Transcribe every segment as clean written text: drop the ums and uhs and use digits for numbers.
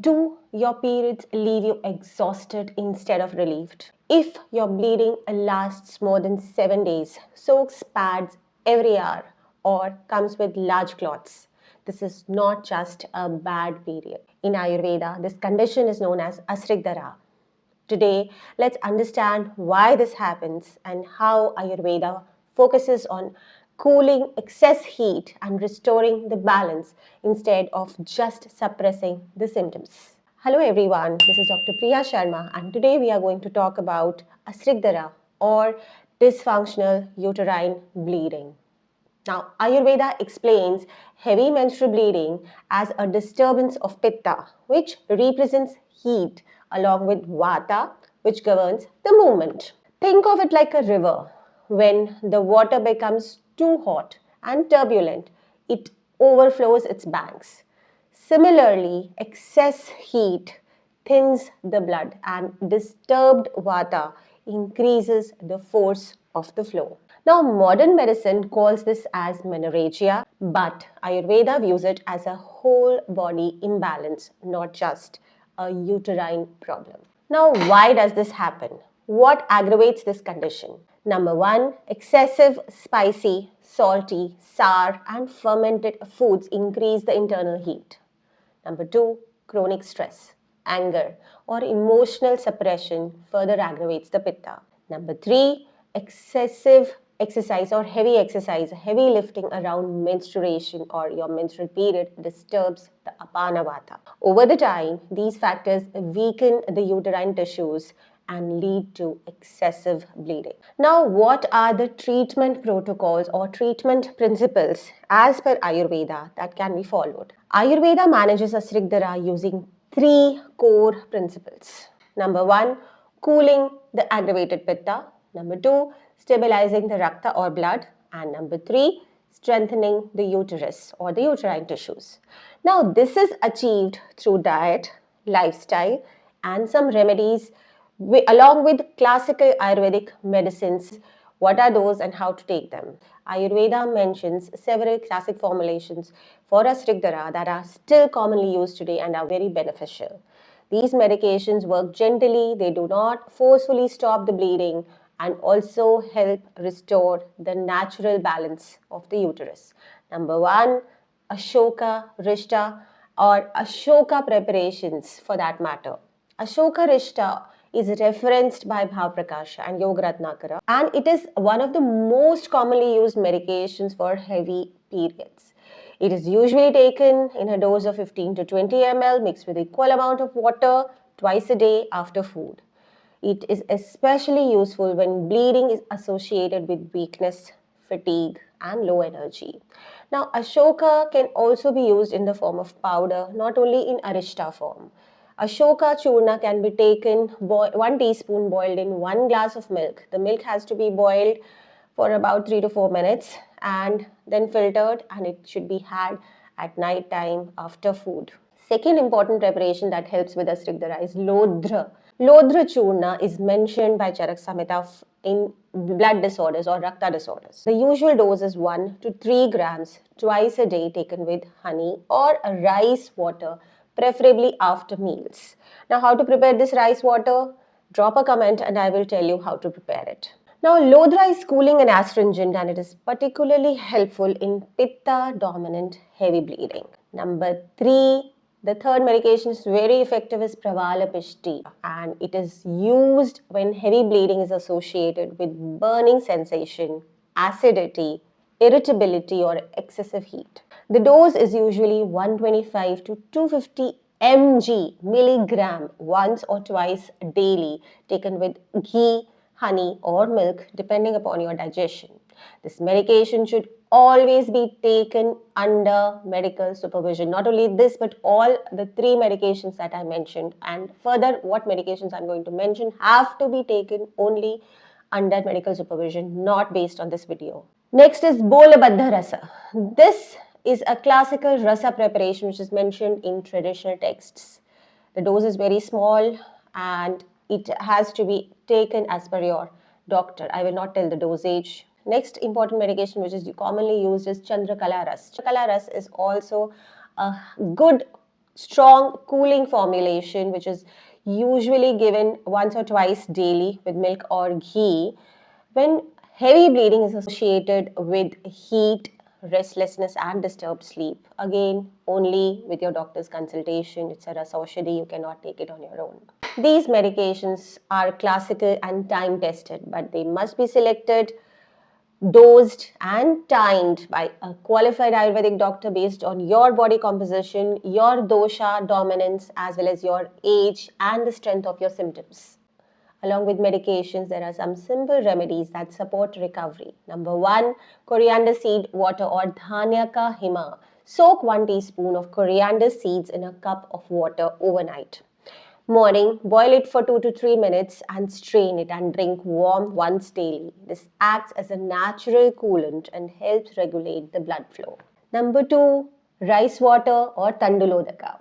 Do your periods leave you exhausted instead of relieved? If your bleeding lasts more than 7 days, soaks pads every hour, or comes with large clots, this is not just a bad period. In Ayurveda, this condition is known as Asrigdara. Today, let's understand why this happens and how Ayurveda focuses on cooling excess heat and restoring the balance instead of just suppressing the symptoms. Hello everyone, this is Dr. Priya Sharma and today we are going to talk about Asrigdara or dysfunctional uterine bleeding. Now, Ayurveda explains heavy menstrual bleeding as a disturbance of Pitta, which represents heat, along with Vata, which governs the movement. Think of it like a river. When the water becomes too hot and turbulent, it overflows its banks. Similarly, excess heat thins the blood and disturbed Vata increases the force of the flow. Now, modern medicine calls this as menorrhagia, but Ayurveda views it as a whole body imbalance, not just a uterine problem. Now, why does this happen? What aggravates this condition? Number one, excessive spicy, salty, sour, and fermented foods increase the internal heat. Number two, chronic stress, anger, or emotional suppression further aggravates the pitta. Number three, excessive exercise or heavy lifting around menstruation or your menstrual period disturbs the apana vata. Over the time, these factors weaken the uterine tissues and lead to excessive bleeding. Now, what are the treatment protocols or treatment principles as per Ayurveda that can be followed? Ayurveda manages Asrigdara using three core principles. Number one, cooling the aggravated pitta. Number two, stabilizing the rakta or blood. And number three, strengthening the uterus or the uterine tissues. Now, this is achieved through diet, lifestyle, and some remedies along with classical Ayurvedic medicines. What are those and how to take them? Ayurveda mentions several classic formulations for Asrigdara that are still commonly used today and are very beneficial. These medications work gently, they do not forcefully stop the bleeding and also help restore the natural balance of the uterus. Number one, Ashoka Rishta or Ashoka preparations for that matter. Ashoka Rishta is referenced by Bhavprakasha and Yogaratnakara, and it is one of the most commonly used medications for heavy periods. It is usually taken in a dose of 15 to 20 ml mixed with equal amount of water twice a day after food. It is especially useful when bleeding is associated with weakness, fatigue, and low energy. Now, Ashoka can also be used in the form of powder, not only in Arishta form. Ashoka churna can be taken 1 teaspoon boiled in 1 glass of milk. The milk has to be boiled for about 3 to 4 minutes and then filtered, and it should be had at night time after food. Second important preparation that helps with Asrigdara is Lodra. Lodra churna is mentioned by Charak Samhita in blood disorders or Rakta disorders. The usual dose is 1 to 3 grams twice a day taken with honey or rice water, preferably after meals. Now, how to prepare this rice water? Drop a comment and I will tell you how to prepare it. Now, Lodra is cooling and astringent and it is particularly helpful in Pitta dominant heavy bleeding. Number 3, the third medication is very effective is Pravalapishti, and it is used when heavy bleeding is associated with burning sensation, acidity, irritability or excessive heat. The dose is usually 125 to 250 mg milligram once or twice daily, taken with ghee, honey or milk depending upon your digestion. This medication should always be taken under medical supervision. Not only this, but all the 3 medications that I mentioned and further what medications I'm going to mention have to be taken only under medical supervision, not based on this video. Next is Bolabadha Rasa. This is a classical rasa preparation which is mentioned in traditional texts. The dose is very small and it has to be taken as per your doctor. I will not tell the dosage. Next important medication which is commonly used is Chandrakala Ras. Chandrakala Ras is also a good strong cooling formulation, which is usually given once or twice daily with milk or ghee. When heavy bleeding is associated with heat, restlessness, and disturbed sleep, again, only with your doctor's consultation. It's a rasaushadhi, you cannot take it on your own. These medications are classical and time tested, but they must be selected, dosed and timed by a qualified Ayurvedic doctor based on your body composition, your dosha dominance, as well as your age and the strength of your symptoms. Along with medications, there are some simple remedies that support recovery. Number one, coriander seed water or dhanya ka hima. Soak 1 teaspoon of coriander seeds in a cup of water overnight. Morning, boil it for 2 to 3 minutes and strain it and drink warm once daily. This acts as a natural coolant and helps regulate the blood flow. Number 2, rice water or tandulodaka.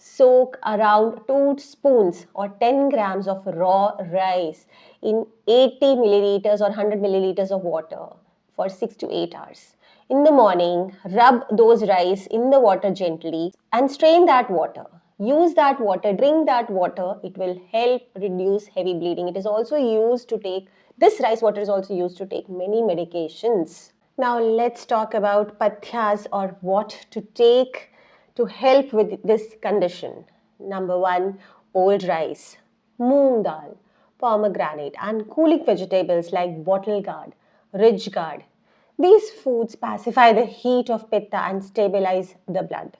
Soak around 2 spoons or 10 grams of raw rice in 80 milliliters or 100 milliliters of water for 6 to 8 hours. In the morning, rub those rice in the water gently and strain that water. Use that water, drink that water. It will help reduce heavy bleeding. It is also used to take, this rice water is also used to take many medications. Now let's talk about pathyas or what to take to help with this condition. Number one, old rice, moong dal, pomegranate, and cooling vegetables like bottle gourd, ridge gourd. These foods pacify the heat of pitta and stabilize the blood.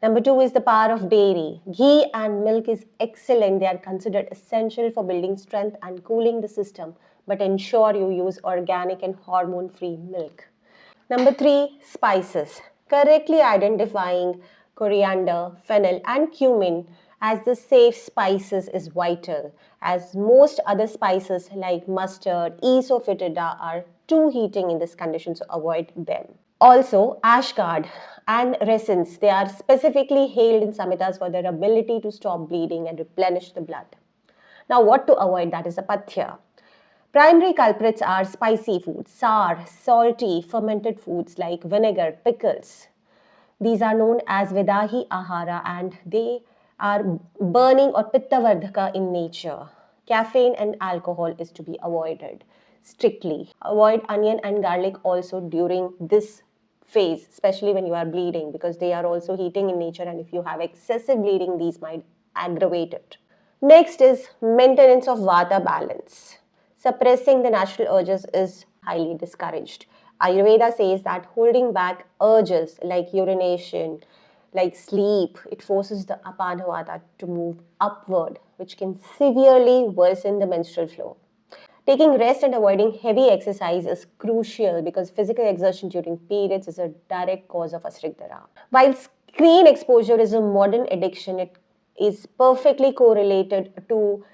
Number two is the power of dairy. Ghee and milk is excellent. They are considered essential for building strength and cooling the system, but ensure you use organic and hormone-free milk. Number three, spices. Correctly identifying coriander, fennel, and cumin as the safe spices is vital, as most other spices like mustard, isofetida are too heating in this condition, so avoid them. Also, ashgard and resins, they are specifically hailed in Samhitas for their ability to stop bleeding and replenish the blood. Now, what to avoid? That is a pathya. Primary culprits are spicy foods, sour, salty, fermented foods like vinegar, pickles. These are known as Vedahi Ahara and they are burning or Pitta Vardhaka in nature. Caffeine and alcohol is to be avoided strictly. Avoid onion and garlic also during this phase, especially when you are bleeding, because they are also heating in nature, and if you have excessive bleeding, these might aggravate it. Next is maintenance of Vata balance. Suppressing the natural urges is highly discouraged. Ayurveda says that holding back urges like urination, like sleep, it forces the Apana Vata to move upward, which can severely worsen the menstrual flow. Taking rest and avoiding heavy exercise is crucial because physical exertion during periods is a direct cause of Asrigdara. While screen exposure is a modern addiction, it is perfectly correlated to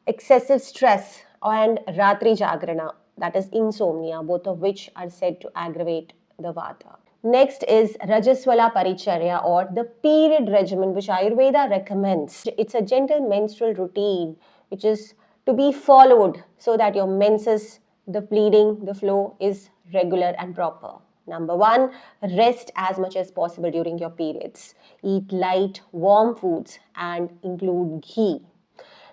excessive stress and Ratri Jagrana, that is insomnia, both of which are said to aggravate the Vata. Next is Rajaswala Paricharya or the period regimen which Ayurveda recommends. It's a gentle menstrual routine which is to be followed so that your menses, the bleeding, the flow is regular and proper. Number one, rest as much as possible during your periods. Eat light, warm foods and include ghee.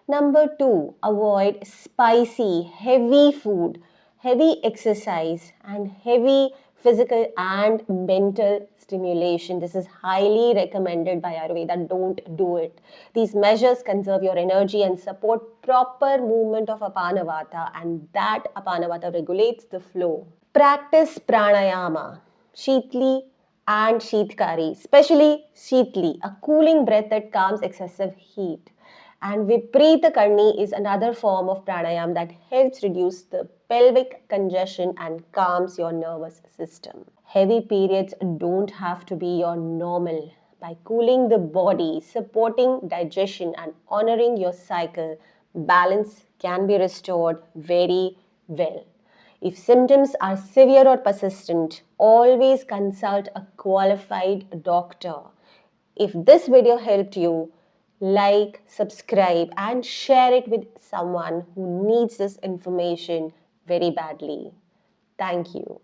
Number two, avoid spicy, heavy food, heavy exercise, and heavy physical and mental stimulation. This is highly recommended by Ayurveda. Don't do it. These measures conserve your energy and support proper movement of Apanavata, and that Apanavata regulates the flow. Practice pranayama, Sheetli and Sheetkari, especially Sheetli, a cooling breath that calms excessive heat. And Viprita Karni is another form of pranayam that helps reduce the pelvic congestion and calms your nervous system. Heavy periods don't have to be your normal. By cooling the body, supporting digestion, and honoring your cycle, balance can be restored very well. If symptoms are severe or persistent, always consult a qualified doctor. If this video helped you, like, subscribe, and share it with someone who needs this information very badly. Thank you.